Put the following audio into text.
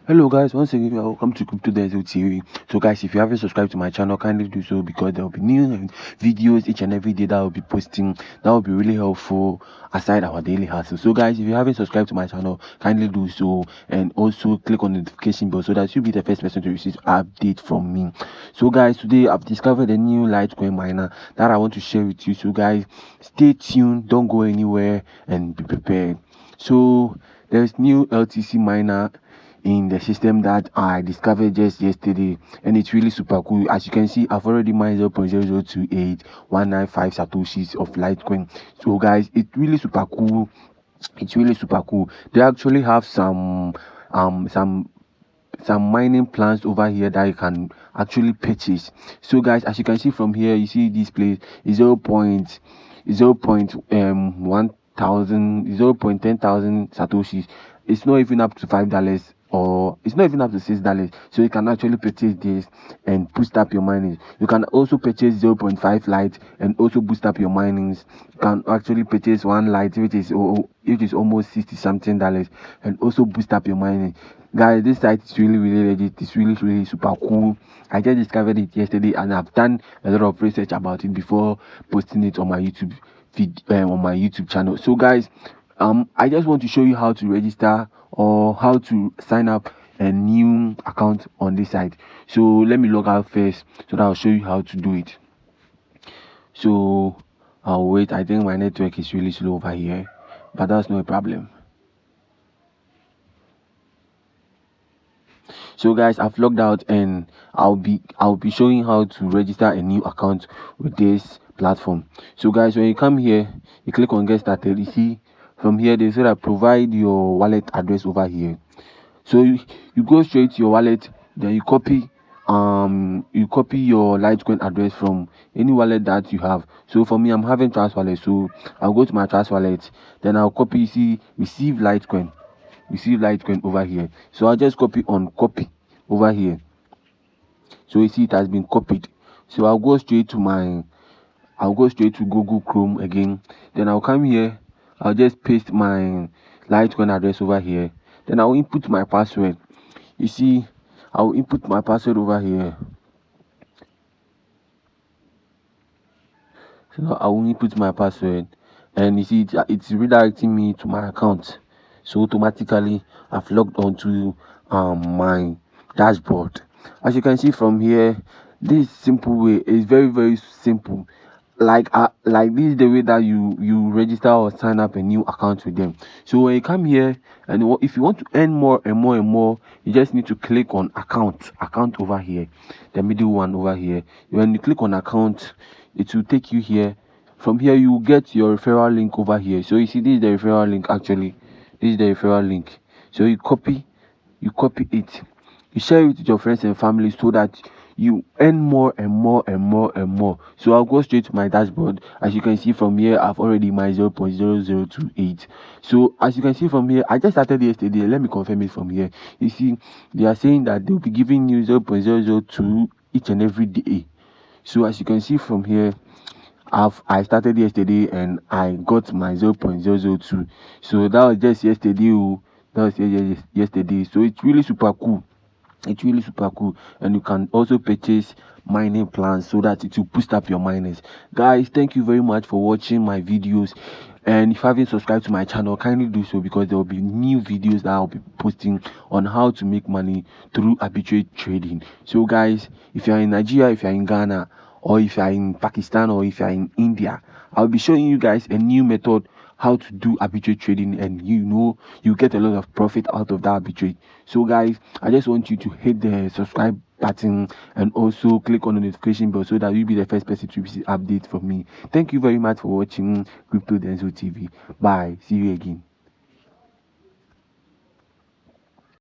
Hello guys, once again welcome to Crypto Denzel TV. So guys, if you haven't subscribed to my channel, kindly do so because there will be new videos each and every day that I will be posting. That will be really helpful aside our daily hustle. So guys, if you haven't subscribed to my channel, kindly do so and also click on the notification bell so that you'll be the first person to receive update from me. So guys, today I've discovered a new litecoin miner that I want to share with you. So guys, stay tuned, don't go anywhere and be prepared. So there's new LTC miner in the system that I discovered just yesterday, and it's really super cool. As you can see, I've already mined 0.0028195 satoshis of litecoin. So guys, it's really super cool. They actually have some mining plans over here that you can actually purchase. So guys, as you can see from here, you see this place is 0.10,000 satoshis. It's not even up to $5, or it's not even up to $6. So you can actually purchase this and boost up your mining. You can also purchase 0.5 light and also boost up your minings. You can actually purchase one light which is almost $60 something and also boost up your mining. Guys, this site is really legit. It's really super cool. I just discovered it yesterday and I've done a lot of research about it before posting it on my YouTube channel. So guys, I just want to show you how to register or how to sign up a new account on this site. So let me log out first so that I'll show you how to do it. So I'll wait. I think my network is really slow over here, but that's no problem. So guys, I've logged out and I'll be showing how to register a new account with this platform. So guys, when you come here, you click on get started. You see from here they say that provide your wallet address over here. So you go straight to your wallet, then you copy your litecoin address from any wallet that you have. So for me, I'm having Trust Wallet, so I'll go to my Trust Wallet, then I'll copy, see receive litecoin over here. So I'll just copy over here. So you see it has been copied. So I'll go straight to Google Chrome again. Then I'll come here, I'll just paste my litecoin address over here. Then I'll input my password. You see, I'll input my password over here. So I will input my password, and you see it's redirecting me to my account. So automatically I've logged onto my dashboard. As you can see from here, this simple way is very simple. Like this is the way that you register or sign up a new account with them. So when you come here and if you want to earn more and more, you just need to click on account over here, the middle one over here. When you click on account, it will take you here. From here you will get your referral link over here. So you see, this is the referral link. Actually, this is the referral link. So you copy it, you share it with your friends and family so that you earn more and more. So I'll go straight to my dashboard. As you can see from here, I've already my 0.0028. So as you can see from here, I just started yesterday. Let me confirm it from here. You see, they are saying that they'll be giving you 0.002 each and every day. So as you can see from here, I started yesterday and I got my 0.002. So that was just yesterday. That was yesterday. So it's really super cool. And you can also purchase mining plans so that it will boost up your miners. Guys, thank you very much for watching my videos, and if you haven't subscribed to my channel, kindly do so because there will be new videos that I'll be posting on how to make money through arbitrage trading. So guys, if you're in Nigeria, if you're in Ghana, or if you're in Pakistan, or if you're in India, I'll be showing you guys a new method how to do arbitrage trading, and you get a lot of profit out of that arbitrage. So guys, I just want you to hit the subscribe button and also click on the notification bell so that you'll be the first person to receive updates from me. Thank you very much for watching Crypto Denzel TV. Bye, see you again.